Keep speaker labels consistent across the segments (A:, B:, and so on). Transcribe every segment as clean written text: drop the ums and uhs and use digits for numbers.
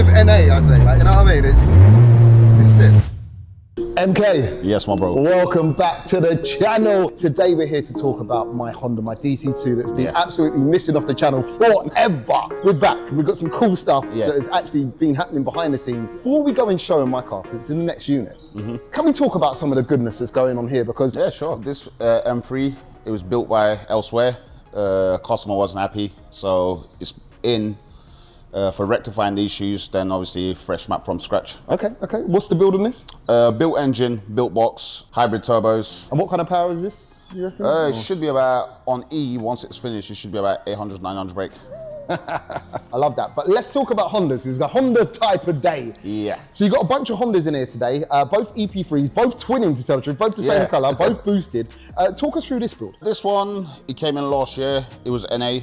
A: live NA, I say, like, you know what I mean? It's sick. MK.
B: Yes, my bro.
A: Welcome back to the channel. Today we're here to talk about my Honda, my DC2 that's been absolutely missing off the channel forever. We're back. We've got some cool stuff that has actually been happening behind the scenes. Before we go and show my car, because it's in the next unit, can we talk about some of the goodness that's going on here? Because
B: yeah, sure. This M3, it was built by elsewhere. Customer wasn't happy, so it's in. For rectifying the issues, then obviously fresh map from scratch.
A: Okay. What's the build on this?
B: Built engine, built box, hybrid turbos.
A: And what kind of power is this, you reckon?
B: It should be about, on E, once it's finished, it should be about 800, 900 brake.
A: I love that. But let's talk about Hondas. It's a Honda type of day.
B: Yeah.
A: So you've got a bunch of Hondas in here today, both EP3s, both twinning to tell the truth, both the same colour, both boosted. Talk us through this build.
B: This one, it came in last year. It was NA.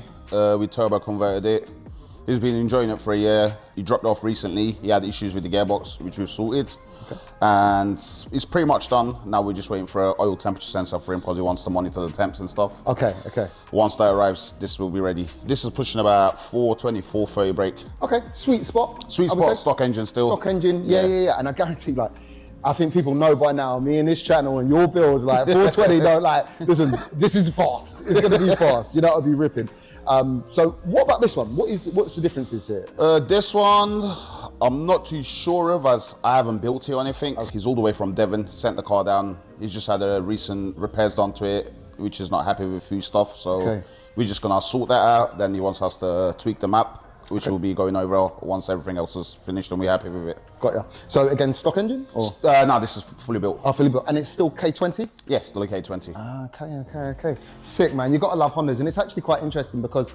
B: We turbo converted it. He's been enjoying it for a year. He dropped off recently. He had issues with the gearbox, which we've sorted. And it's pretty much done. Now we're just waiting for an oil temperature sensor for him because he wants to monitor the temps and stuff. Okay. Once that arrives, this will be ready. This is pushing about 420, 430 brake. Okay,
A: sweet spot.
B: Sweet spot, stock engine still.
A: Stock engine, yeah. And I guarantee, like, I think people know by now, me and this channel and your builds, like 420, don't like, listen, this is fast. It's gonna be fast, you know, it'll be ripping. So what about this one? What's the differences here?
B: This one, I'm not too sure of, as I haven't built it or anything. He's all the way from Devon, sent the car down. He's just had a recent repairs done to it, which is not happy with a few stuff. So we're just gonna sort that out. Then he wants us to tweak the map, which will be going over once everything else is finished and we're happy with it.
A: Got ya. So again, stock engine? Or?
B: No, this is fully built.
A: Oh, fully built. And it's still K20?
B: Yes, still a K20.
A: Okay. Sick, man. You've got to love Hondas. And it's actually quite interesting because,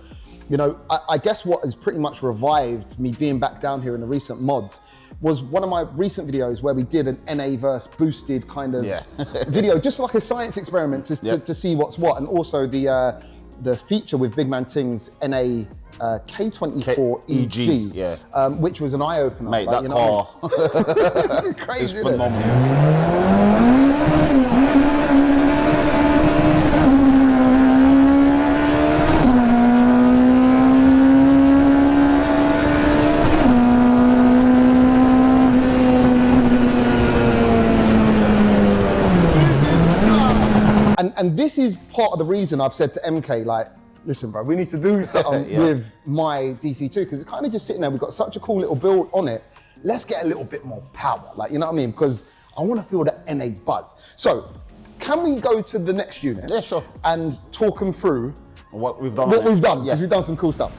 A: you know, I guess what has pretty much revived me being back down here in the recent mods was one of my recent videos where we did an NA verse boosted kind of video, just like a science experiment to see what's what. And also the feature with Big Man Ting's NA K24 EG, which was an eye-opener.
B: Mate,
A: like,
B: that car
A: crazy,
B: is phenomenal.
A: And this is part of the reason I've said to MK, like, listen, bro, we need to do something with my DC2 because it's kind of just sitting there. We've got such a cool little build on it. Let's get a little bit more power, like, you know what I mean? Because I want to feel that NA buzz. So, can we go to the next unit?
B: Yeah, sure.
A: And talk them through
B: what we've done.
A: Because we've done some cool stuff.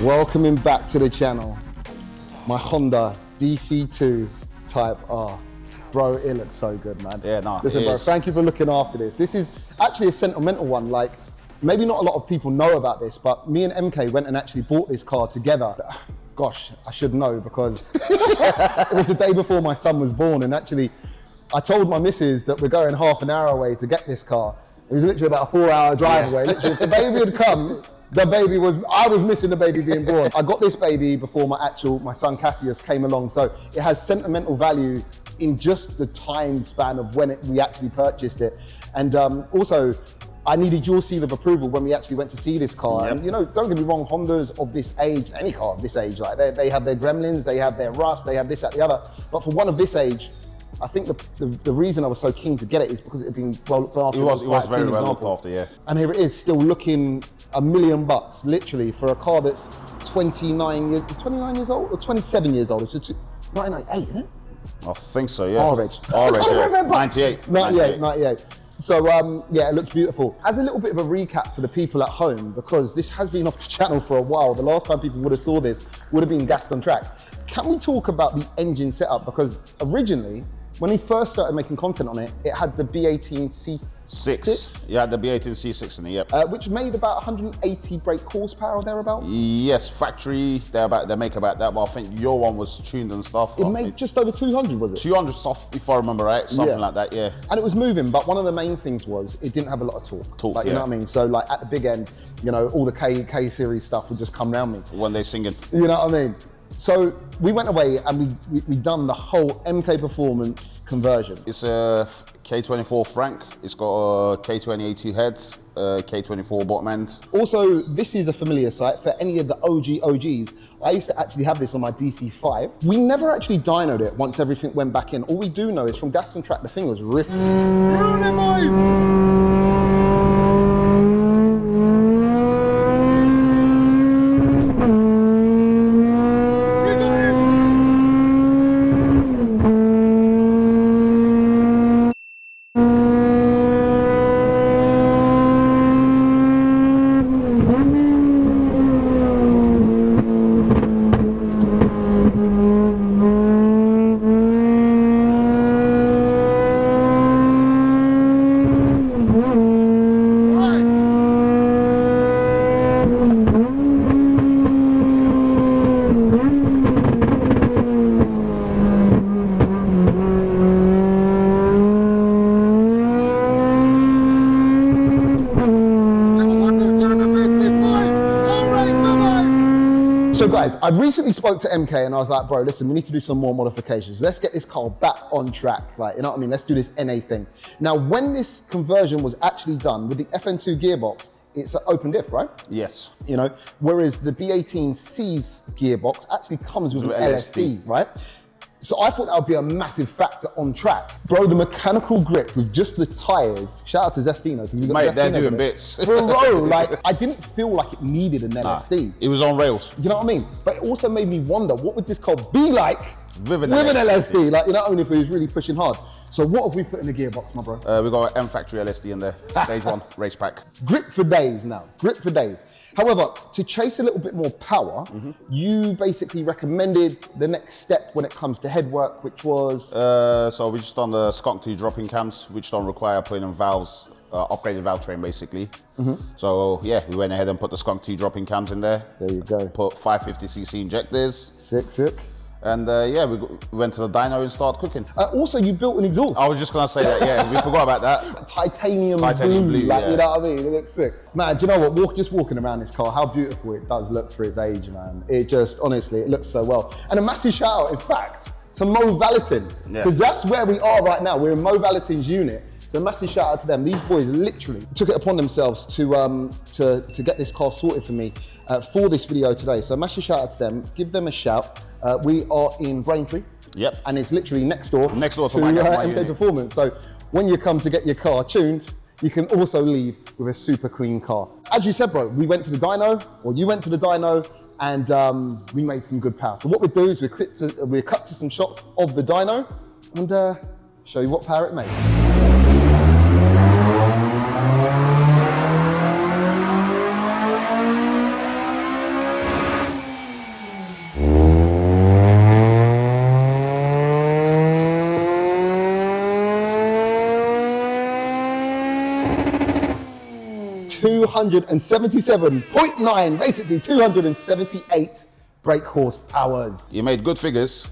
A: Welcoming back to the channel, my Honda DC2 Type R. Bro, it looks so good, man.
B: Yeah, no,
A: listen, bro, thank you for looking after this. This is actually a sentimental one. Like, maybe not a lot of people know about this, but me and MK went and actually bought this car together. Gosh, I should know because it was the day before my son was born. And actually, I told my missus that we're going half an hour away to get this car. It was literally about a 4-hour drive away. Literally, if the baby had come, I was missing the baby being born. I got this baby before my son Cassius came along. So it has sentimental value in just the time span of when we actually purchased it. And also, I needed your seal of approval when we actually went to see this car. And you know, don't get me wrong, Hondas of this age, any car of this age, like they have their gremlins, they have their rust, they have this, that, the other. But for one of this age, I think the reason I was so keen to get it is because it had been well looked after.
B: It was very well looked after, yeah.
A: And here it is, still looking $1 million, literally, for a car that's 29 years old or 27 years old. It's 1998, isn't it?
B: I think so, yeah.
A: R-Reg,
B: yeah. 98.
A: So yeah, it looks beautiful. As a little bit of a recap for the people at home, because this has been off the channel for a while, the last time people would have saw this would have been gassed on track. Can we talk about the engine setup? Because originally, when he first started making content on it, it had the B18 C6.
B: Yeah, the B18 C6 in it,
A: which made about 180 brake horsepower or thereabouts?
B: Yes, factory, they make about that, but I think your one was tuned and stuff.
A: It made just over 200, was it?
B: 200 soft, if I remember right, something like that, yeah.
A: And it was moving, but one of the main things was it didn't have a lot of torque. Like, you know what I mean? So like at the big end, you know, all the K series stuff would just come round me.
B: When they're singing.
A: You know what I mean? So we went away and we done the whole MK Performance conversion.
B: It's a K24 Frank. It's got a K28 heads, K24 bottom end.
A: Also, this is a familiar sight for any of the OGs. I used to actually have this on my DC5. We never actually dynoed it once everything went back in. All we do know is from Gaston Track, the thing was ripped. Ruin it, boys! So guys, I recently spoke to MK and I was like, bro, listen, we need to do some more modifications. Let's get this car back on track. Like, you know what I mean? Let's do this NA thing. Now, when this conversion was actually done with the FN2 gearbox, it's an open diff, right?
B: Yes.
A: You know, whereas the B18C's gearbox actually comes with an LSD, right? So I thought that would be a massive factor on track. Bro, the mechanical grip with just the tires, shout out to Zestino, because we got
B: Mate,
A: Zestino
B: they're doing bits.
A: Bro, like, I didn't feel like it needed an LSD.
B: It was on rails.
A: You know what I mean? But it also made me wonder, what would this car be like
B: with an
A: LSD? Like, you know what I mean, if it was really pushing hard. So what have we put in the gearbox, my bro?
B: We got an M Factory LSD in there, stage 1 race pack.
A: Grip for days now, grip for days. However, to chase a little bit more power, you basically recommended the next step when it comes to headwork, which was?
B: So we just done the Skunk 2 drop-in cams, which don't require putting in valves, upgraded valve train basically. So yeah, we went ahead and put the Skunk 2 drop-in cams in there.
A: There you go.
B: Put 550cc injectors.
A: Sick.
B: And yeah, we went to the dyno and started cooking.
A: Also, you built an exhaust.
B: I was just gonna say that, yeah, we forgot about that.
A: Titanium blue, like,
B: yeah.
A: You know what I mean? It looks sick. Man, do you know what? Just walking around this car, how beautiful it does look for its age, man. It just, honestly, it looks so well. And a massive shout out, in fact, to Mo Valitin, because that's where we are right now. We're in Mo Valitin's unit. So massive shout out to them. These boys literally took it upon themselves to get this car sorted for me for this video today. So massive shout out to them. Give them a shout. We are in Braintree.
B: Yep.
A: And it's literally next door to
B: my
A: MK
B: unit.
A: Performance. So when you come to get your car tuned, you can also leave with a super clean car. As you said, bro, we went to the dyno, or you went to the dyno, and we made some good power. So what we do is we cut to some shots of the dyno and show you what power it made. 277.9, basically 278 brake horsepowers.
B: You made good figures,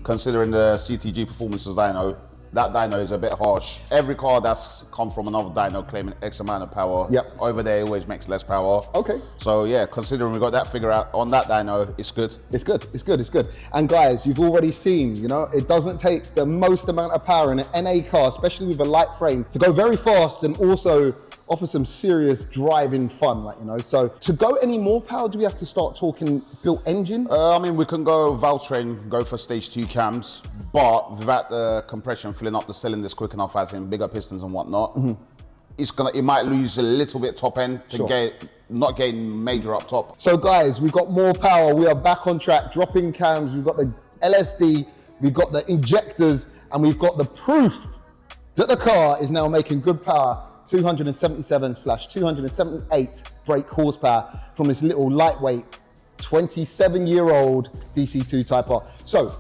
B: considering the CTG Performances dyno. That dyno is a bit harsh. Every car that's come from another dyno claiming X amount of power, over there it always makes less power.
A: Okay.
B: So yeah, considering we got that figure out on that dyno, it's good.
A: It's good. And guys, you've already seen, you know, it doesn't take the most amount of power in an NA car, especially with a light frame, to go very fast and also offer some serious driving fun, like, you know. So to go any more power, do we have to start talking built engine?
B: I mean, we can go valve train, go for stage 2 cams, but without the compression filling up the cylinders quick enough, as in bigger pistons and whatnot, it might lose a little bit top end to not gain major up top.
A: So guys, we've got more power. We are back on track, dropping cams. We've got the LSD, we've got the injectors, and we've got the proof that the car is now making good power. 277/278 brake horsepower from this little lightweight 27-year-old DC2 Type R. So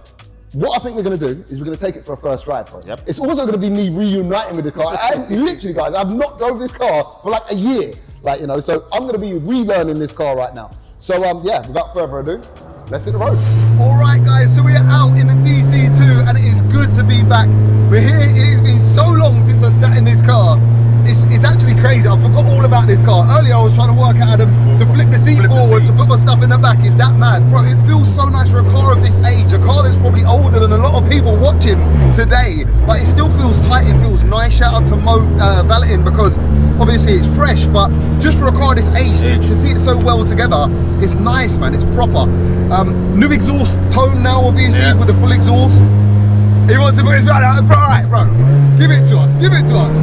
A: what I think we're gonna do is we're gonna take it for a first ride, bro.
B: Yep.
A: It's also gonna be me reuniting with this car. Literally, guys, I've not drove this car for like a year. Like, you know, so I'm gonna be relearning this car right now. So yeah, without further ado, let's hit the road. All right, guys, so we are out in the DC2 and it is good to be back. We're here, it has been so long since I sat in this car. It's actually crazy, I forgot all about this car. Earlier I was trying to work out how to flip the seat
B: Flip the
A: forward
B: seat.
A: to put my stuff in the back. Is that mad? Bro, it feels so nice for a car of this age. A car that's probably older than a lot of people watching today. Like, it still feels tight, it feels nice. Shout out to Mo Valetin, because obviously it's fresh, but just for a car this age, to see it so well together, it's nice, man. It's proper. New exhaust tone now, obviously, with the full exhaust. He wants to put his brother out. Alright, bro. Give it to us. Give it to us.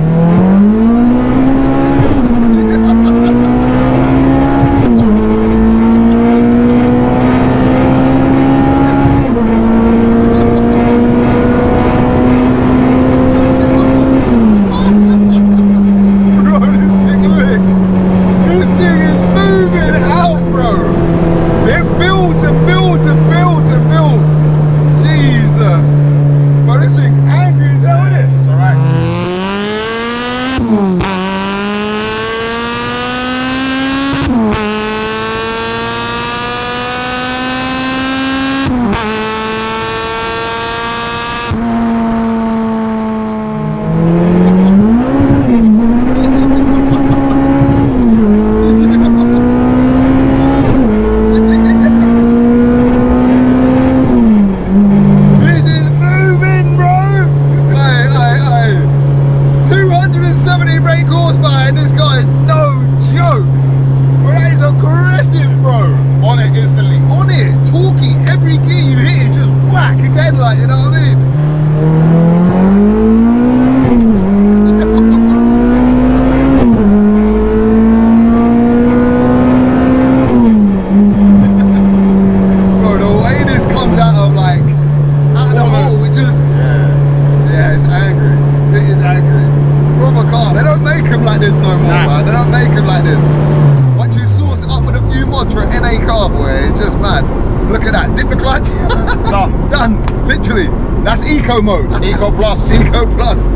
A: Literally, that's eco mode.
B: Eco Plus.
A: Eco Plus.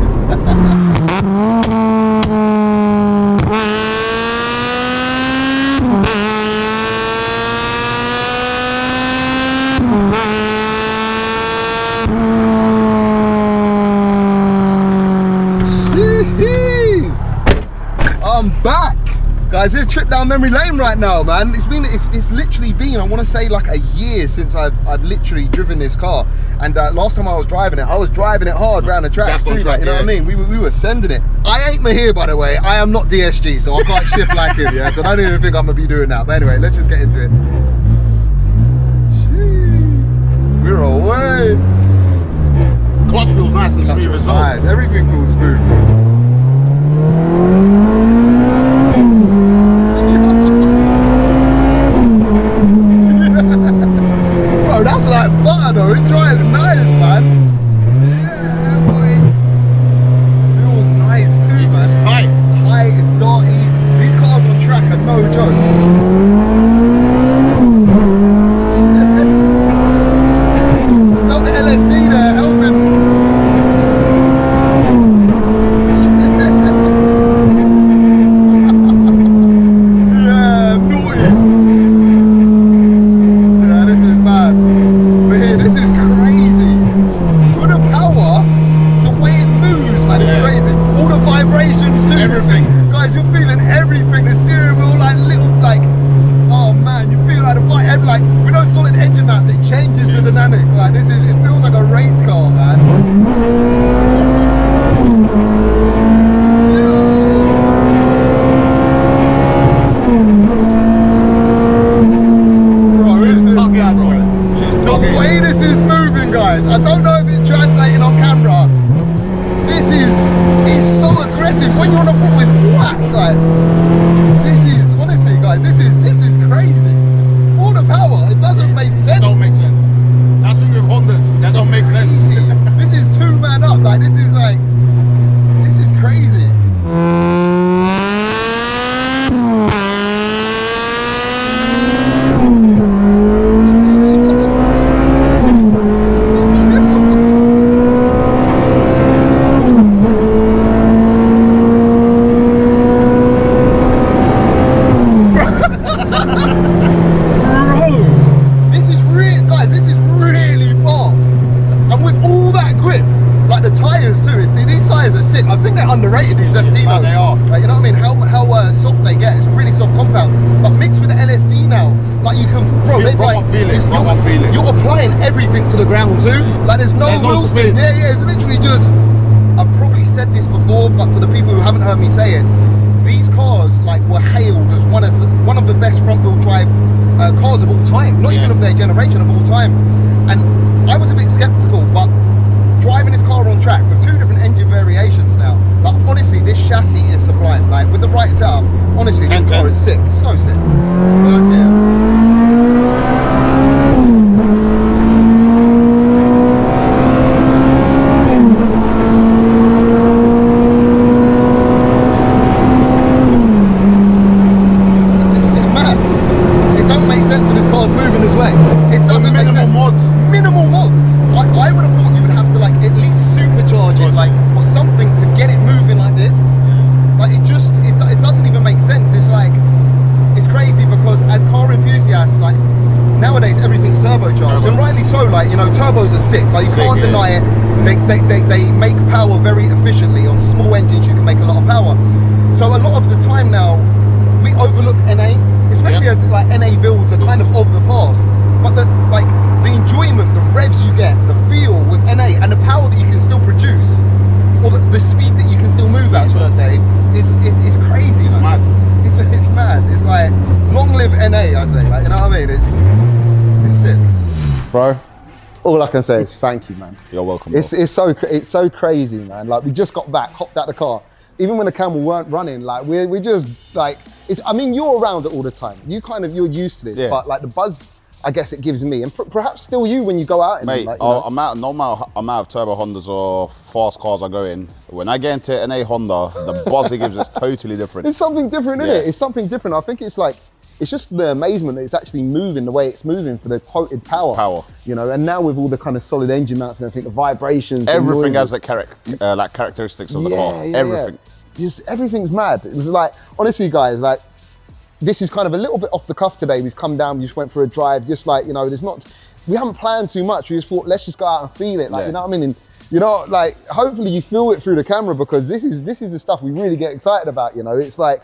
A: Jeez. I'm back. Guys, it's a trip down memory lane right now, man. It's literally been, I want to say, like a year since I've literally driven this car. And last time I was driving it hard around the tracks too, like, you know what I mean? We were sending it. I ain't Mahir, by the way. I am not DSG, so I can't shift like him, yeah? So I don't even think I'm gonna be doing that. But anyway, let's just get into it. Jeez. We're away.
B: Clutch feels nice and smooth as well.
A: Nice, everything feels smooth. Bro, that's like butter though. It drives nice, man. Yeah, boy. Feels nice too, man.
B: It's tight.
A: Tight, it's dirty. These cars on track are no joke. Felt the LSD there helping. Underrated these SD modes.
B: They are.
A: Like, you know what I mean? How soft they get. It's a really soft compound. But mixed with the LSD like you can, bro, it's like you're applying everything to the ground too. Like there's no
B: spin.
A: Yeah, it's literally just. I've probably said this before, but for the people who haven't heard me say it, these cars like were hailed as one of the best front-wheel drive cars of all time, not even of their generation, of all time. And I was a bit skeptical, but driving this car on track with 2 different engine variations now, like honestly, this chassis is sublime. Like with the right setup, honestly, this car is sick, so sick. Oh dear. Turbos are sick, like you can't deny it. They make power very efficiently. On small engines you can make a lot of power. So a lot of the time now we overlook NA, especially as like NA builds are kind of the past. But the enjoyment, the revs you get, the feel with NA and the power that you can still produce, or the speed that you can still move at, should I say, is crazy.
B: It's mad.
A: It's mad. It's like long live NA, I say. Like, you know what I mean? It's sick, bro. All I can say is thank you, man.
B: You're welcome.
A: It's so crazy, man. Like we just got back, hopped out the car. Even when the camera weren't running, like we just like it's. I mean, you're around it all the time. You're used to this, but like the buzz, I guess it gives me, and perhaps still you when you go out.
B: Mate,
A: like,
B: I'm out of turbo Hondas or fast cars I go in. When I get into an A Honda, the buzz it gives is totally different.
A: It's something different, isn't it? It's something different. I think it's like. It's just the amazement that it's actually moving the way it's moving for the quoted power. You know, and now with all the kind of solid engine mounts and everything, the vibrations.
B: Everything has the characteristics of the car. Everything.
A: Just everything's mad. It was like, honestly, guys, like this is kind of a little bit off the cuff today. We've come down, we just went for a drive, just like, you know, we haven't planned too much. We just thought, let's just go out and feel it. Like, you know what I mean? And, you know, like, hopefully you feel it through the camera because this is the stuff we really get excited about, you know? It's like,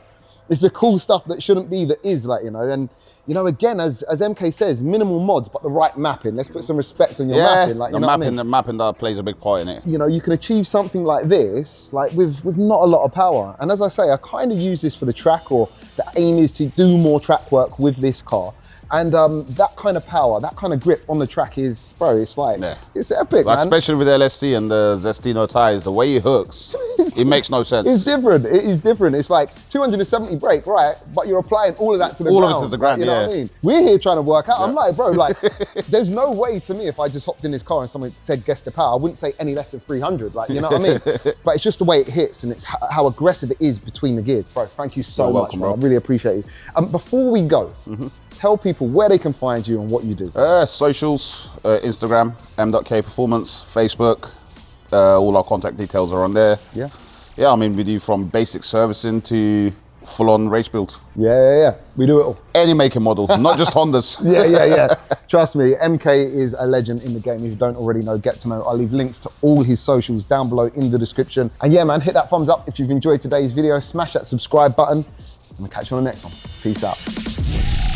A: it's the cool stuff that shouldn't be that is, like, you know, and you know, again, as MK says, minimal mods, but the right mapping. Let's put some respect on your mapping. Like, you know what I mean?
B: The mapping that plays a big part in it.
A: You know, you can achieve something like this, like with not a lot of power. And as I say, I kind of use this for the track, or the aim is to do more track work with this car. And that kind of power, that kind of grip on the track is, bro, it's like, it's epic,
B: like,
A: man.
B: Especially with the LSD and the Zestino tires, the way it hooks, it makes no sense.
A: It's different, it is different. It's like 270 brake, right? But you're applying all of that to the ground.
B: All of it to the ground,
A: you know what I mean? We're here trying to work out. I'm like, bro, like, there's no way to me if I just hopped in this car and someone said guess the power, I wouldn't say any less than 300, like, you know what I mean? But it's just the way it hits and it's how aggressive it is between the gears. Bro, thank you so much, bro. I really appreciate you. Before we go, tell people where they can find you and what you do.
B: Socials, Instagram, m.k performance, Facebook, all our contact details are on there. Yeah, I mean, we do from basic servicing to full-on race build.
A: Yeah, we do it all.
B: Any make and model, not just Hondas.
A: Yeah. Trust me, MK is a legend in the game. If you don't already know, get to know. I'll leave links to all his socials down below in the description. And yeah, man, hit that thumbs up if you've enjoyed today's video. Smash that subscribe button and we'll catch you on the next one. Peace out.